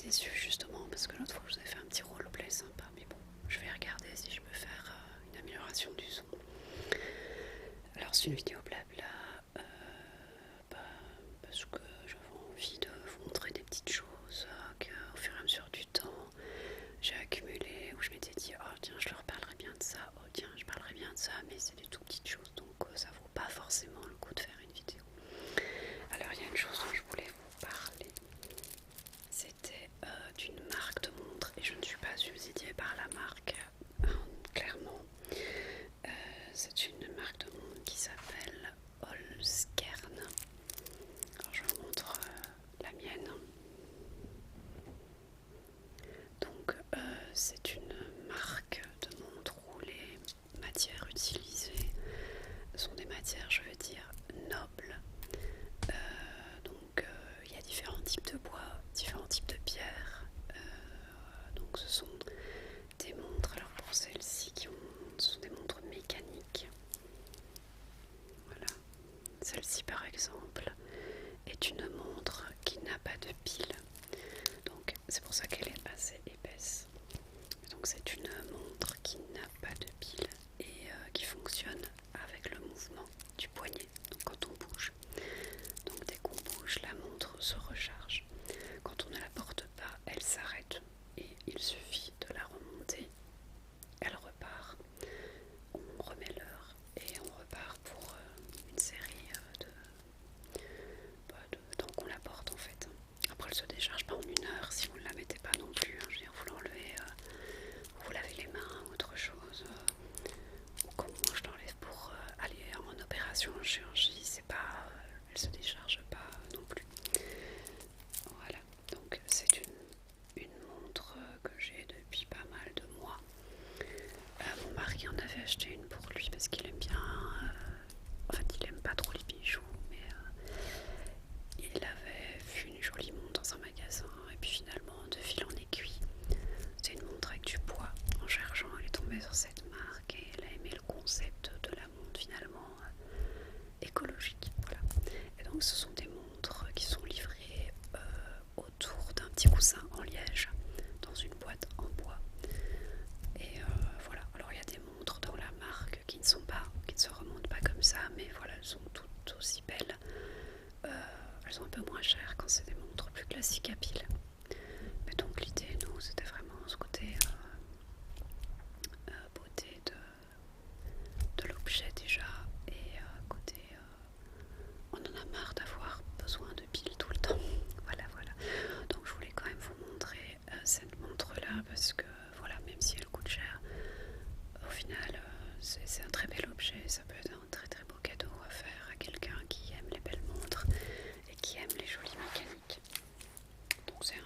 déçue justement parce que l'autre fois je vous avais fait un petit roleplay sympa, mais bon, je vais regarder si je peux faire une amélioration du son. Alors c'est une vidéo blabla, bah, parce que j'avais envie de vous montrer des petites choses qu'au fur et à mesure du temps j'ai accumulé, où je m'étais dit oh tiens je leur parlerai bien de ça, oh tiens je parlerai bien de ça, mais c'est des tout petites choses donc ça vaut pas forcément le coup de faire une vidéo. Alors il y a une chose dont je voulais vous parler, c'était d'une marque de montre et je ne suis pas subsidiée par la marque, clairement. C'est une marque de montre qui s'appelle Holzkern. Alors je vous montre la mienne. Donc c'est une marque de montre où les matières utilisées sont des matières, je veux dire, nobles. Donc il y a différents types de bois, différents types de pierres. Donc ce sont des montres, alors pour celles-ci ce sont des montres mécaniques. Voilà. Celle-ci par exemple est une montre qui n'a pas de pile. Donc c'est pour ça qu'elle est assez épaisse. Donc c'est une montre qui n'a pas de pile et qui fonctionne avec le mouvement du poignet, donc quand on bouge. Donc dès qu'on bouge, la montre se recharge. Quand on ne la porte pas, elle s'arrête et il suffit de la remonter. Elle repart, on remet l'heure et on repart pour une série de temps qu'on la porte en fait. Après elle se décharge pas en une heure si vous ne la mettez pas non plus, hein. Je veux dire, vous l'enlevez, vous lavez les mains ou autre chose, ou comme moi je l'enlève pour aller en opération en chirurgie, c'est pas, elle se décharge pas non plus. Voilà, donc c'est une montre que j'ai depuis pas mal de mois. Mon mari en avait acheté une pour lui parce qu'il aime bien, en fait il aime pas trop les bijoux, mais il avait vu une jolie montre dans un magasin et puis finalement de fil en aiguille, c'est une montre avec du bois. En cherchant, elle est tombée sur cette marque et elle a aimé le concept de la montre finalement écologique. Voilà. Et donc ce sont des montres qui sont livrées autour d'un petit coussin en liège dans une boîte en bois. Et voilà. Alors il y a des montres dans la marque qui ne se remontent pas comme ça, mais voilà, elles sont toutes aussi belles. Elles sont un peu moins chères quand c'est des montres plus classiques à pile. Mais donc l'idée, nous, c'était vraiment ce côté beauté de l'objet déjà, et côté on en a marre d'avoir besoin de piles tout le temps. Voilà. Donc je voulais quand même vous montrer cette montre là parce que voilà, même si elle coûte cher, au final c'est un très bel objet. Ça peut être un très très beau cadeau à faire à quelqu'un qui aime les belles montres et qui aime les jolies mécaniques. Donc c'est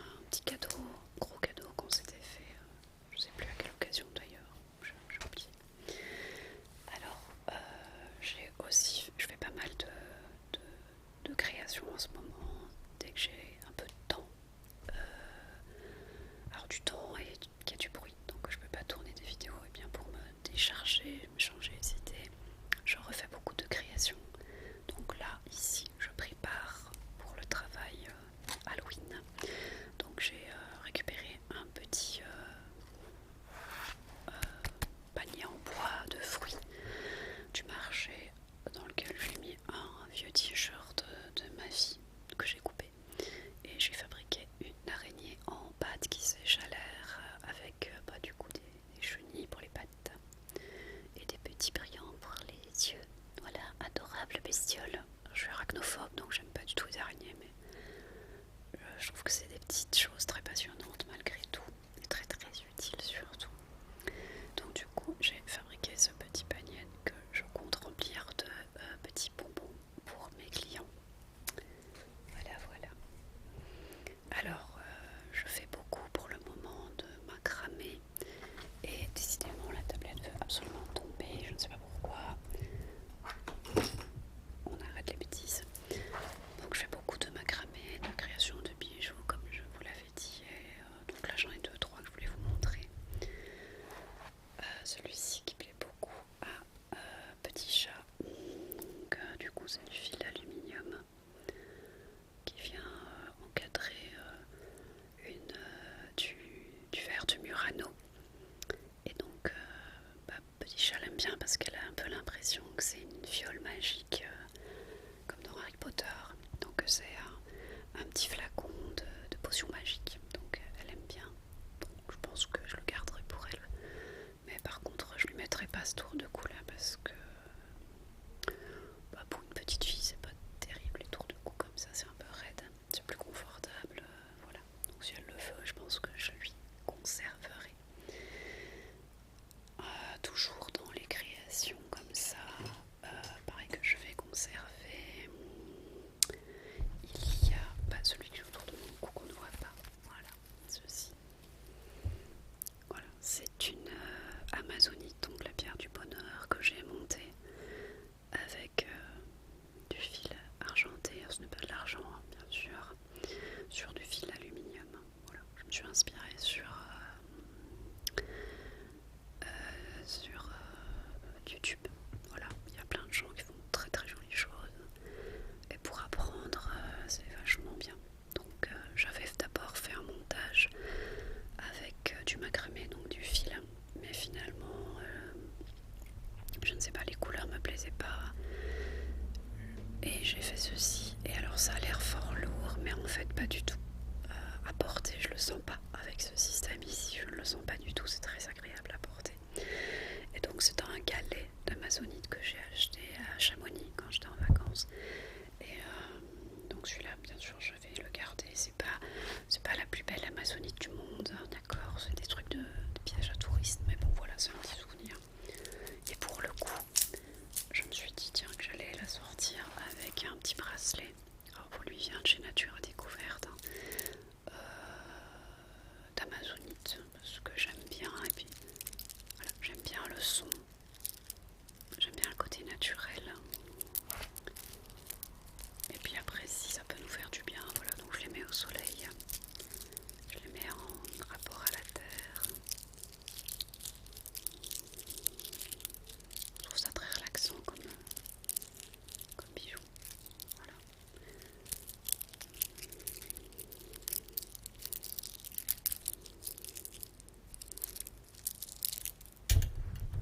sens pas avec ce système ici, je ne le sens pas du tout, c'est très agréable à porter. Et donc c'est un galet d'amazonite que j'ai acheté à Chamonix quand j'étais en vacances. Et donc celui-là, bien sûr, je vais le garder. C'est pas la plus belle amazonite du monde, hein, d'accord, c'est des trucs de pièges à touristes, mais bon voilà, c'est un petit souvenir. Et pour le coup, je me suis dit tiens que j'allais la sortir avec un petit bracelet. Alors vous lui vient de chez Nature Découverte, hein, d'amazonite, parce que j'aime bien, et puis voilà, j'aime bien le son, j'aime bien le côté naturel. Et puis après, si ça peut nous faire du bien, voilà, donc je les mets au soleil, je les mets en rapport à la terre. Je trouve ça très relaxant comme bijou. Voilà.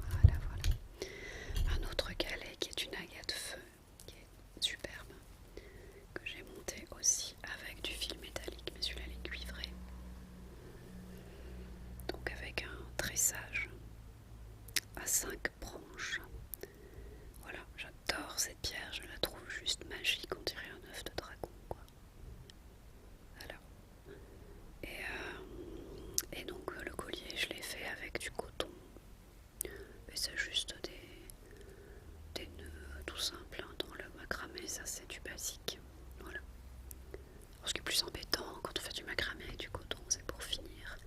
Voilà, voilà. Un autre galet qui est une agate feu, qui est superbe, que j'ai monté aussi avec du fil métallique, mais celui-là il est cuivré. Donc avec un tressage à 5 branches. Voilà, j'adore cette pierre, je la trouve juste magique, on dirait un œuf de dragon, quoi. Voilà. Et donc le collier, je l'ai fait avec du coton. Et c'est juste des nœuds tout simples, hein, dans le macramé, ça c'est du basique. Voilà. Alors, ce qui est plus embêtant quand on fait du macramé avec du coton, c'est pour finir,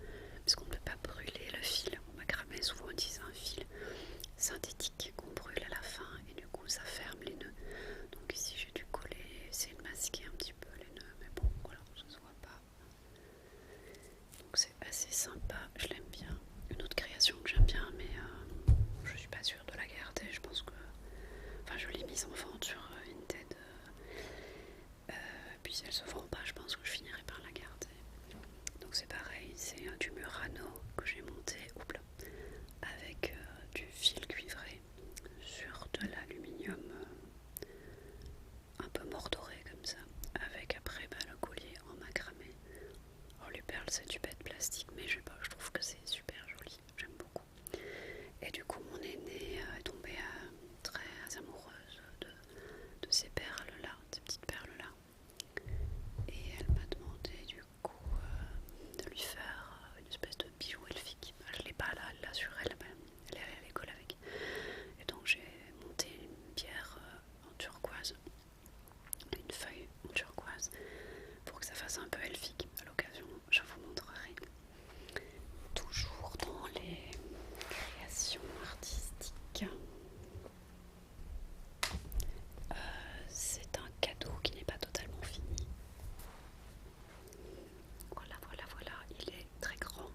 parce qu'on ne peut pas brûler le fil. Au macramé, souvent on utilise un fil synthétique qu'on brûle à la fin, et du coup ça ferme les nœuds. Donc ici j'ai dû coller, essayer de masquer un petit peu les nœuds, mais bon voilà, ça se voit pas. Donc c'est assez sympa, je l'aime bien. Une autre création que j'aime bien, mais je suis pas sûre de la garder. Je pense que, enfin, je l'ai mise en vente sur Vinted. Puis si elle se vend pas, je pense que je finirai par la garder. Donc c'est pareil, c'est du Murano que j'ai monté avec du fil cuivré sur de l'aluminium un peu mordoré comme ça, avec après le collier en macramé. Alors les perles c'est du bête plastique, mais je sais pas, je trouve que c'est super joli, j'aime beaucoup. Et du coup mon aînée est tombée très amoureuse de ces perles là, ces petites perles là. Et elle m'a demandé du coup de lui faire une espèce de bijou elfique. Je l'ai pas là, elle l'a sur elle, mais elle colle avec. Et donc j'ai monté une pierre en turquoise, une feuille en turquoise, pour que ça fasse un peu elfique. À l'occasion, je vous montrerai. Toujours dans les créations artistiques. C'est un cadeau qui n'est pas totalement fini. Voilà, voilà, voilà, il est très grand.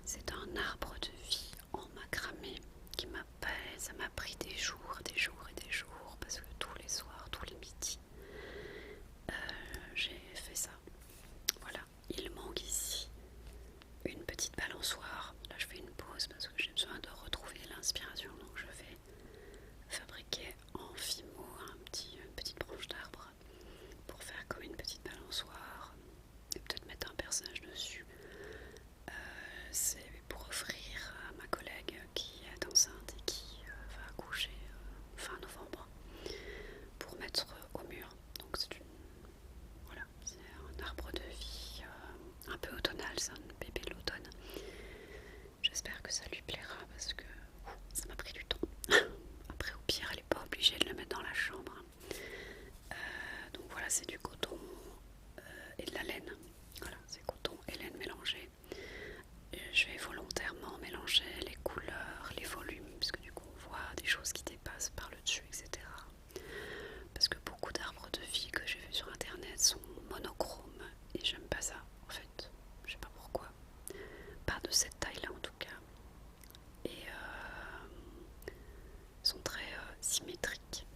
C'est un arbre de vie en macramé qui ça m'a pris des jours, des jours et des jours, parce que tous les soirs, tous les midis, j'ai fait ça. Voilà, il manque ici une petite balançoire. Là, je fais une pause parce que j'ai besoin de retrouver l'inspiration, donc je vais fabriquer en fimo une petite branche d'arbre pour faire comme une petite balançoire et peut-être mettre un personnage dessus. C'est pour offrir à ma collègue qui est enceinte et qui va accoucher fin novembre, pour mettre au mur. Donc c'est voilà, c'est un arbre de vie un peu automnal, c'est un bébé de l'automne. J'espère que ça lui plaira parce que ça m'a pris du temps. Après au pire elle n'est pas obligée de le mettre dans la chambre. Donc voilà, c'est du coton et de la laine. Voilà, c'est coton et laine mélangée. Je vais volontairement mélanger les couleurs, les volumes, parce que du coup on voit des choses qui dépassent par le dessus, etc. Parce que beaucoup d'arbres de vie que j'ai vus sur internet sont monochromes et j'aime pas ça en fait. Je sais pas pourquoi. Pas de cette taille là en tout cas. Et sont très symétriques.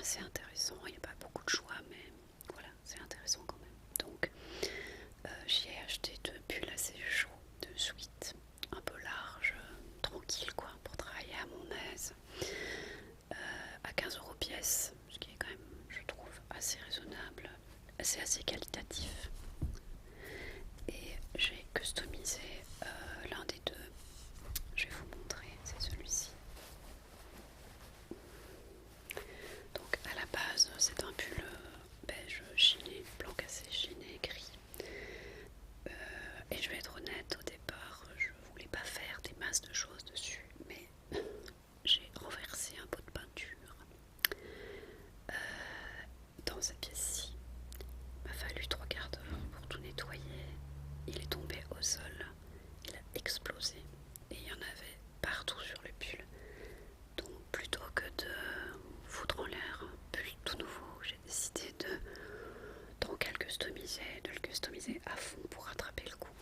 assez intéressant. Il n'y a pas beaucoup de choix, mais voilà, c'est intéressant quand même. Donc j'y ai acheté 2 pulls assez chauds de suite, un peu larges, tranquille quoi, pour travailler à mon aise, à 15 € pièce, ce qui est quand même, je trouve, assez raisonnable, c'est assez qualitatif. Et j'ai customisé l'un des deux. Je vais vous montrer, c'est celui-ci. Donc à la base c'est un pull beige gilet, blanc cassé gilet gris. Et je vais être honnête, au départ je voulais pas faire des masses de choses dessus, mais j'ai renversé un pot de peinture dans cette pièce-ci. Il m'a fallu 3/4 d'heure pour tout nettoyer. Il est tombé au sol, il a explosé et il y en avait partout sur le pull. Donc plutôt que de foutre en l'air un pull tout nouveau, j'ai décidé de, tant qu'à le customiser, de le customiser à fond pour rattraper le coup.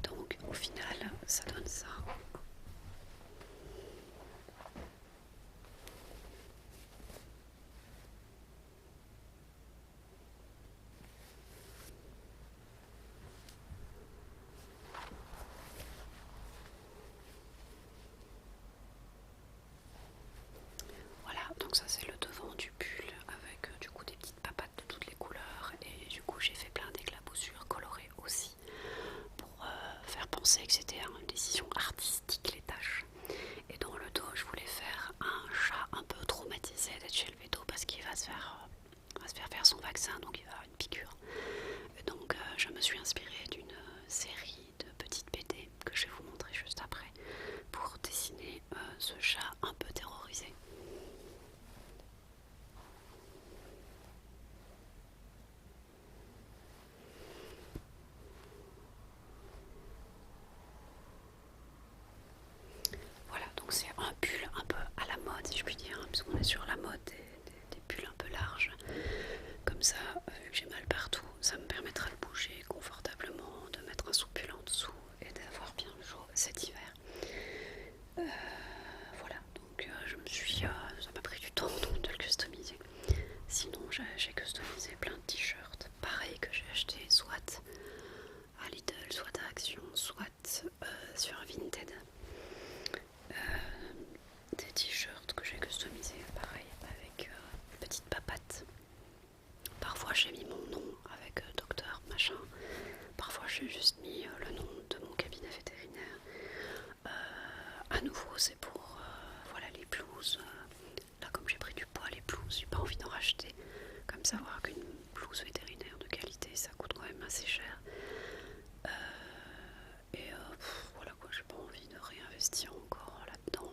Donc au final ça donne ça. Voilà, donc ça c'est le devant du pull avec du coup des petites papates de toutes les couleurs, et du coup j'ai fait plein d'éclaboussures colorées aussi pour faire penser que c'était une décision artistique les taches. Et dans le dos je voulais faire un chat un peu traumatisé d'être chez le veto parce qu'il va se faire son vaccin, donc il va avoir une piqûre. Et donc je me suis inspirée d'une série de petites BD que je vais vous montrer juste après pour dessiner ce chat un peu terrorisé. Voilà, donc c'est un pull un peu à la mode si je puis dire, hein, puisqu'on est sur la mode des pulls un peu larges. Comme ça, vu que j'ai mal partout, ça me permettra de bouger confortablement, de mettre un sous-pull en dessous et d'avoir bien chaud cet hiver. Voilà, donc ça m'a pris du temps donc, de le customiser. Sinon j'ai customisé plein de t-shirts, pareil que j'ai acheté soit à Lidl, soit à Action, soit sur Vinted. Des t-shirts que j'ai customisés pareil avec petites papates. Parfois j'ai mis mon nom avec docteur machin, parfois j'ai juste mis le nom de mon cabinet vétérinaire. À nouveau c'est pour voilà, les blouses. Là comme j'ai pris du poids, les blouses, j'ai pas envie d'en racheter. Comme savoir qu'une blouse vétérinaire de qualité ça coûte quand même assez cher. Voilà quoi, j'ai pas envie de réinvestir encore là-dedans.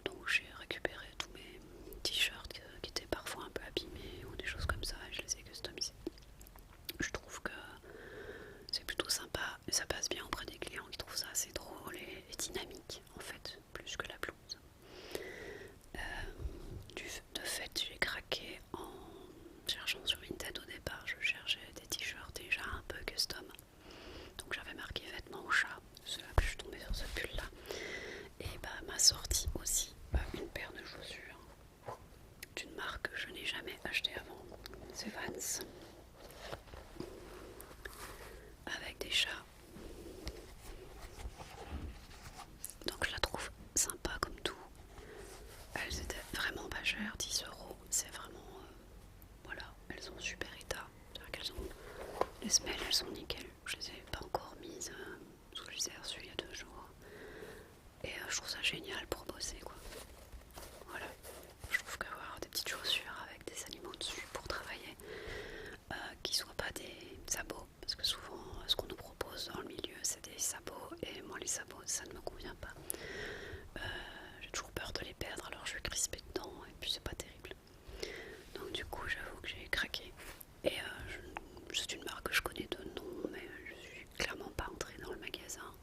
Donc j'ai récupéré tous mes t-shirts qui étaient parfois un peu abîmés ou des choses comme ça et je les ai customisés. Je trouve que c'est plutôt sympa et ça passe bien auprès des clients qui trouvent ça assez drôle et dynamique en fait, plus que la blouse. De fait j'ai craqué en cherchant sur Vinted au départ, je cherchais des t-shirts déjà un peu custom. Donc j'avais marqué vêtements au chat, c'est là que je suis tombée sur ce pull là. Et bah m'a sorti aussi une paire de chaussures d'une marque que je n'ai jamais achetée avant, c'est Vans, avec des chats. Donc je la trouve sympa comme tout. Elles étaient vraiment pas chères, 10 €, c'est vraiment voilà, elles sont en super état, c'est-à-dire qu'elles ont les semelles, elles sont nickel. Je les ai pas encore mises parce que je les ai reçues il y a 2 jours. Et je trouve ça génial pour bosser quoi. Voilà, je trouve qu'avoir des petites chaussures avec des animaux dessus pour travailler, qui soient pas des sabots, parce que souvent ce qu'on nous propose dans le milieu c'est des sabots et moi les sabots ça ne me convient pas. J'ai toujours peur de les perdre alors je vais crisper dedans et puis c'est pas terrible. Donc du coup j'avoue que j'ai craqué et c'est une marque que je connais de nom mais je suis clairement pas entrée dans le magasin.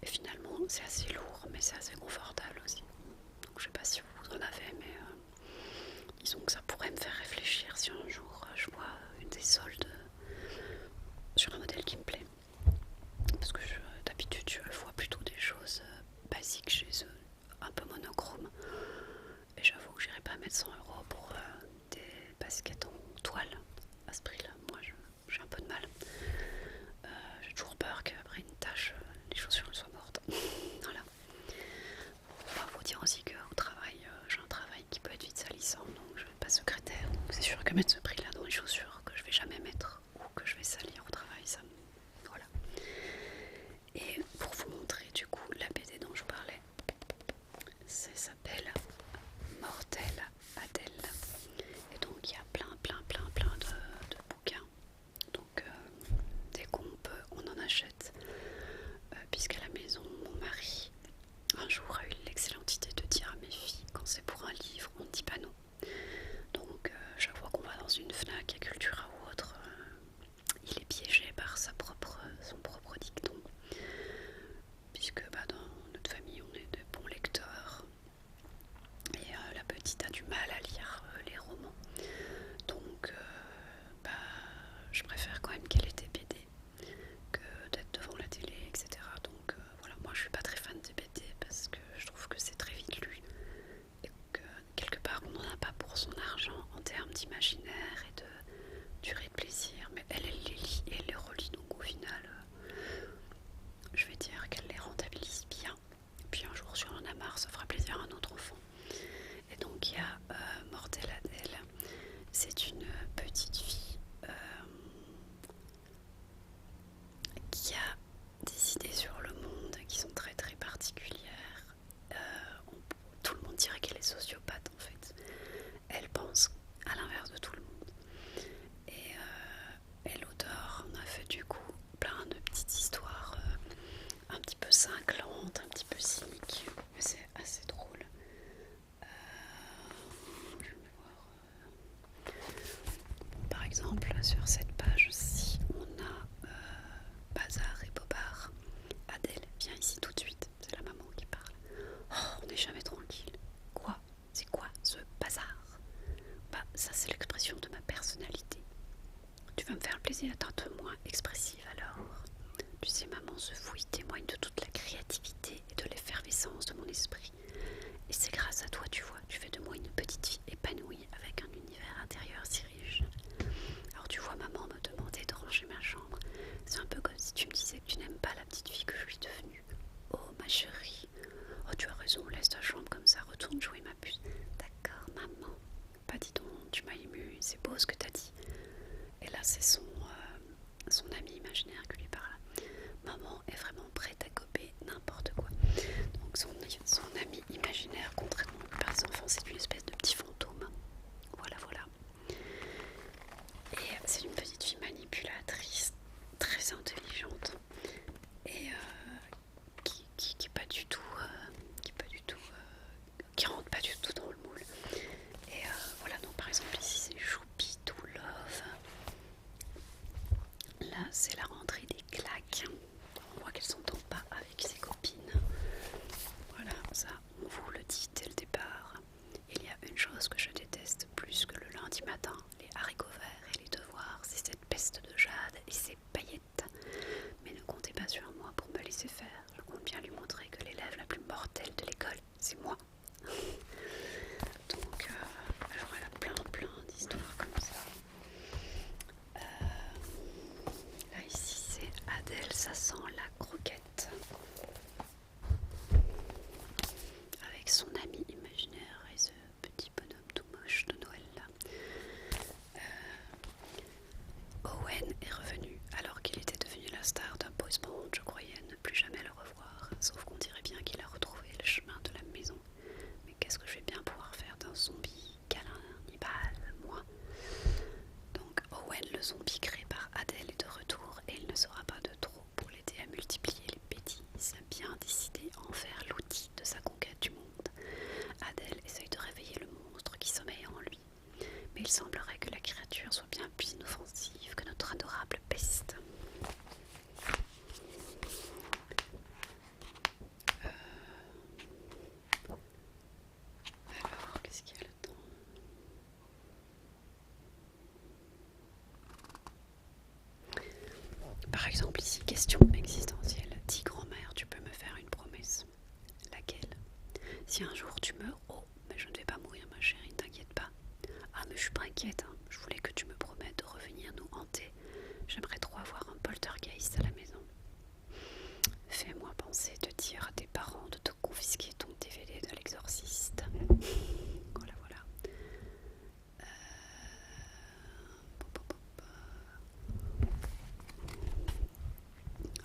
Et finalement c'est assez lourd mais c'est assez confortable aussi. Donc je sais pas si vous en avez mais disons que ça pourrait me faire réfléchir si un jour je vois une des soldes sur un modèle qui me plaît. Parce que d'habitude je vois plutôt des choses basiques chez eux, un peu monochrome. Et j'avoue que j'ai jamais tranquille. Quoi? C'est quoi ce bazar? Bah ça c'est l'expression de ma personnalité. Tu vas me faire plaisir d'être un peu moins expressive alors. Tu sais, maman, ce fouille témoigne de toute la créativité et de l'effervescence de mon esprit. Et c'est grâce à toi, tu vois, tu fais de moi une petite fille épanouie avec un univers intérieur si riche. Alors tu vois, maman me demandait de ranger ma chambre. C'est un peu comme si tu me disais que tu n'aimes pas la petite fille que je suis devenue. Oh ma chérie, oh tu as raison, laisse ta chambre comme ça, retourne jouer ma puce. D'accord, maman. Bah dis donc, tu m'as émue, c'est beau ce que t'as dit. Et là c'est son ami imaginaire qui lui parle. Maman est vraiment prête à gober n'importe quoi. Donc son ami imaginaire, contrairement par les enfants, c'est une espèce de petit fantôme. Voilà, voilà. Et c'est une petite fille manipulatrice, très intelligente et qui pas du tout, qui rentre pas du tout dans le moule. Et voilà, donc par exemple ici c'est Choupi to Love. Là c'est la rentrée des claques. On voit qu'elle s'entend pas avec ses copines. Voilà, ça on vous le dit dès le départ. Il y a une chose que je déteste plus que le lundi matin, les haricots verts et les devoirs, c'est cette peste de jade et ces paillettes. Mais ne comptez pas sur moi pour me laisser faire. Je compte bien lui montrer que l'élève la plus mortelle de l'école, c'est moi. Donc, alors elle a plein d'histoires comme ça. Là ici c'est Adèle, ça sent la croquette. Avec son ami imaginaire et ce petit bonhomme tout moche de Noël là. Owen est revenu alors qu'il était devenu la star d'un boys band. Je croyais ne plus jamais le revoir, sauf qu'on dirait bien qu'il a retrouvé le chemin de la maison. Mais qu'est-ce que je vais bien pouvoir faire d'un zombie cannibale, moi? Donc Owen, le zombie créé par Adèle, est de retour et il ne sera pas de trop pour l'aider à multiplier les bêtises, bien décidé à en faire l'outil de sa conquête du monde. Adèle essaye de réveiller le monstre qui sommeille en lui, mais il semblerait que la créature soit bien plus inoffensive que notre adorable peste. Alors, qu'est-ce qu'il y a là-dedans? Par exemple, ici, question existentielle. Dis grand-mère, tu peux me faire une promesse. Laquelle? Si un jour tu meurs, oh, mais je ne vais pas mourir, ma chérie, ne t'inquiète pas. Ah, mais je suis pas inquiète, hein. Je voulais que tu me promettes de revenir nous hanter. J'aimerais trop avoir un poltergeist à la maison. Fais-moi penser de dire à tes parents de te confisquer ton DVD de l'exorciste. Voilà, voilà.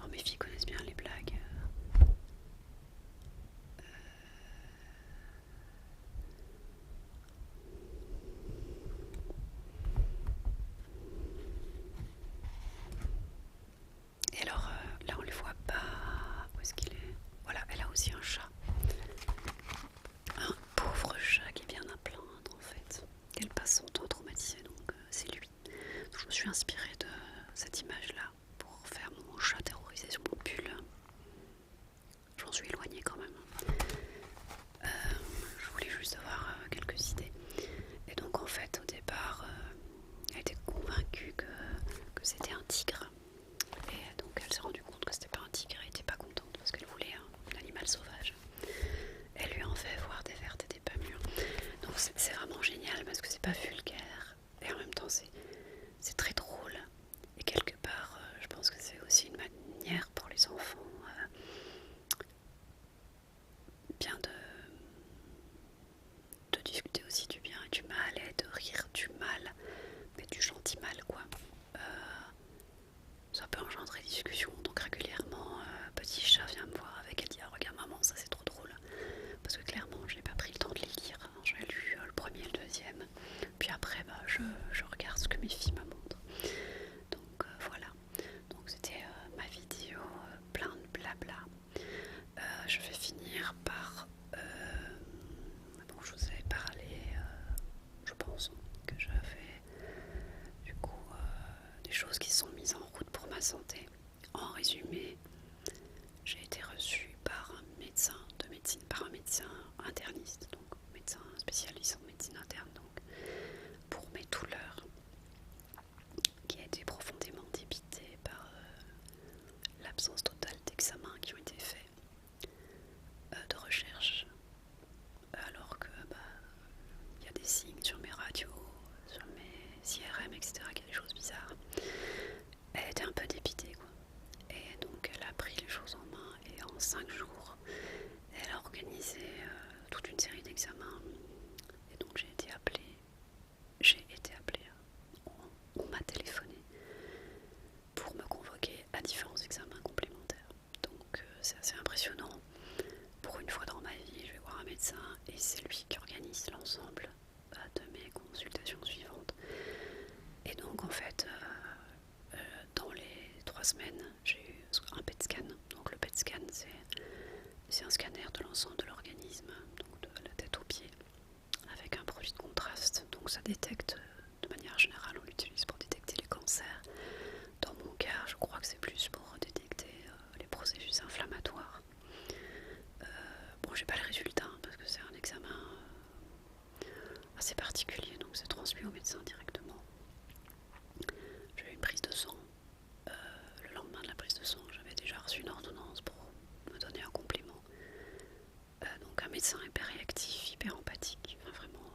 Oh, mes filles connaissent bien les blagues. Et alors, là on les voit pas. Où est-ce qu'il est? Voilà, elle a aussi un chat. Un pauvre chat qui est bien à plaindre en fait. Elle passe son temps traumatisée, donc c'est lui. Donc, je me suis inspirée de cette image-là pour faire mon chat terrorisé sur mon pull. Je m'en suis éloignée quand même. Je voulais juste avoir quelques idées. Et donc en fait au départ, elle était convaincue que c'était un tigre. Et donc elle s'est rendue compte que c'était pas un tigre, elle était pas contente parce qu'elle voulait un animal sauvage. Elle lui en fait voir des vertes et des pas mûres. Donc c'est vraiment génial parce que c'est pas vulgaire et en même temps c'est très drôle. Et quelque part, je pense que c'est aussi une manière pour les enfants bien de discuter aussi du bien et du mal et de rire du mal, mais du gentil mal quoi. Ça peut engendrer discussion, donc régulièrement, petit chat vient me voir avec, elle dit ah, regarde maman, ça c'est trop drôle. Parce que clairement, je n'ai pas pris le temps de les lire. J'ai lu le premier et le deuxième. Puis après, je regarde ce que mes filles me montrent. Donc voilà. Donc c'était ma vidéo plein de blabla. Je vais finir par... bon, je vous avais parlé, je pense, que j'avais du coup des choses qui sont mises en route pour ma santé. En résumé, j'ai été reçue par un médecin, un médecin et c'est lui qui organise l'ensemble de mes consultations suivantes. Et donc en fait, dans les 3 semaines, j'ai eu un PET scan. Donc le PET scan, c'est un scanner de l'ensemble de l'organisme, donc de la tête aux pieds, avec un produit de contraste. Donc ça détecte, de manière générale, on l'utilise pour détecter les cancers. Dans mon cas, je crois que c'est plus pour détecter les processus inflammatoires. Bon, j'ai pas le résultat parce que c'est un examen assez particulier, donc c'est transmis au médecin directement. J'ai eu une prise de sang. Le lendemain de la prise de sang, j'avais déjà reçu une ordonnance pour me donner un complément. Donc un médecin hyper réactif, hyper empathique, enfin vraiment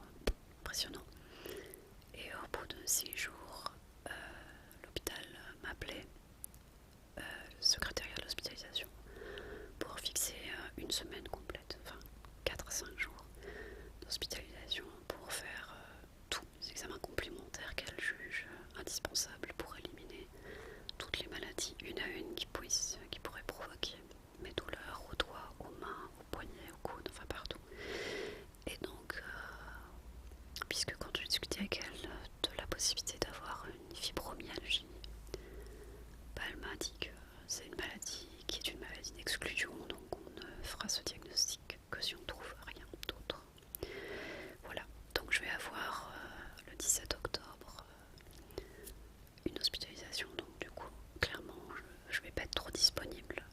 impressionnant. Et au bout de 6 jours, l'hôpital m'appelait, le secrétariat de l'hospitalisation, pour fixer une semaine complète, enfin 4 à 5 jours d'hospitalisation pour faire tous les examens complémentaires qu'elle juge indispensables pour éliminer toutes les maladies une à une qui pourraient provoquer mes douleurs aux doigts, aux mains, aux poignets, aux coudes, enfin partout. Et donc, puisque quand je discutais avec elle de la possibilité d'avoir une fibromyalgie, elle m'a dit que c'est une maladie qui est une maladie d'exclusion, donc on ne fera ce diagnostic que si on trouve rien d'autre. Voilà, donc je vais avoir le 17 octobre une hospitalisation, donc du coup, clairement, je vais pas être trop disponible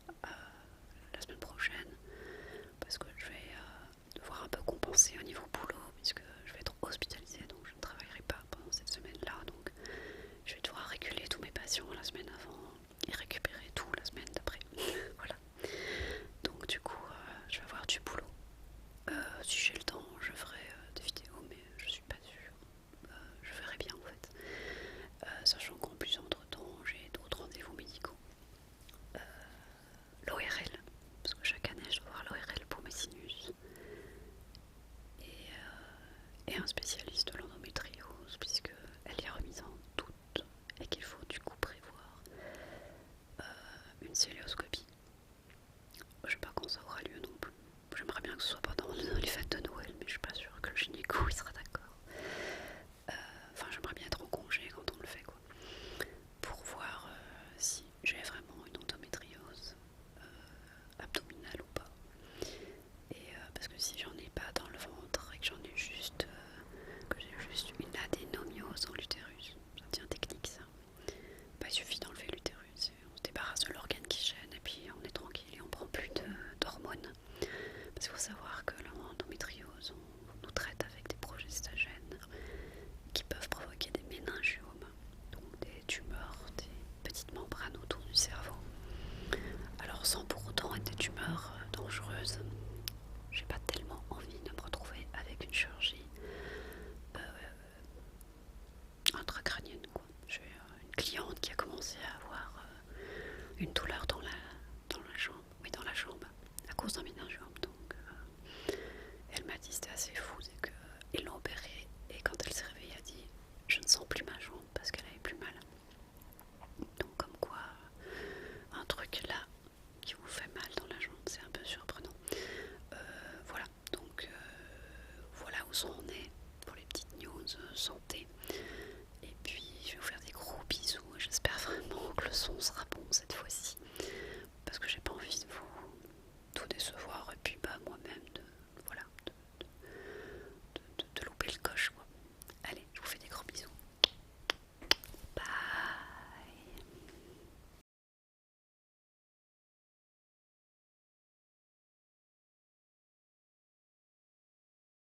la semaine prochaine parce que je vais devoir un peu compenser au niveau boulot puisque je vais être hospitalisée, donc je ne travaillerai pas pendant cette semaine-là, donc je vais devoir réguler tous mes patients la semaine avant et récupérer tout la semaine d'après. Voilà. Donc du coup, je vais avoir du boulot. Si j'ai le temps, je ferai des vidéos, mais je suis pas sûre. Je verrai bien en fait. Sachant qu'en plus, entre-temps, j'ai d'autres rendez-vous médicaux. L'ORL, parce que chaque année, je dois voir l'ORL pour mes sinus. Et un spécialiste de l'endométriose, puisqu'elle est remise en doute et qu'il faut du coup prévoir une cœlioscopie. Je sais pas quand ça aura lieu non plus. J'aimerais bien que ce soit pendant les fêtes de Noël, mais je suis pas sûre que le gynéco il sera d'accord. Enfin, j'aimerais bien être en congé quand on le fait, quoi. Pour voir si j'ai vraiment une endométriose abdominale ou pas. Et parce que si j'en ai pas dans le ventre et que j'en ai juste que j'ai juste une adénomiose dans l'utérus, ça devient technique ça. Bah, il suffit d'enlever l'utérus, on se débarrasse de l'organe qui gêne et puis on est tranquille et on prend plus d'hormones. Parce qu'il faut savoir que l'endométriose, on nous traite avec des progestagènes qui peuvent provoquer des méningiomes, donc des tumeurs, des petites membranes autour du cerveau. Alors sans pour autant être des tumeurs dangereuses, j'ai pas tellement envie de me retrouver avec une chirurgie intracrânienne, quoi. J'ai une cliente qui a commencé à avoir une douleur dans la jambe, oui dans la jambe, à cause d'un méningiome. Donc elle m'a dit c'était assez fou, c'est qu'ils l'ont opérée et quand elle s'est réveillée, elle a dit je ne sens plus ma jambe parce qu'elle avait plus mal. Donc comme quoi un truc là qui vous fait mal dans la jambe, c'est un peu surprenant. Voilà, donc voilà où on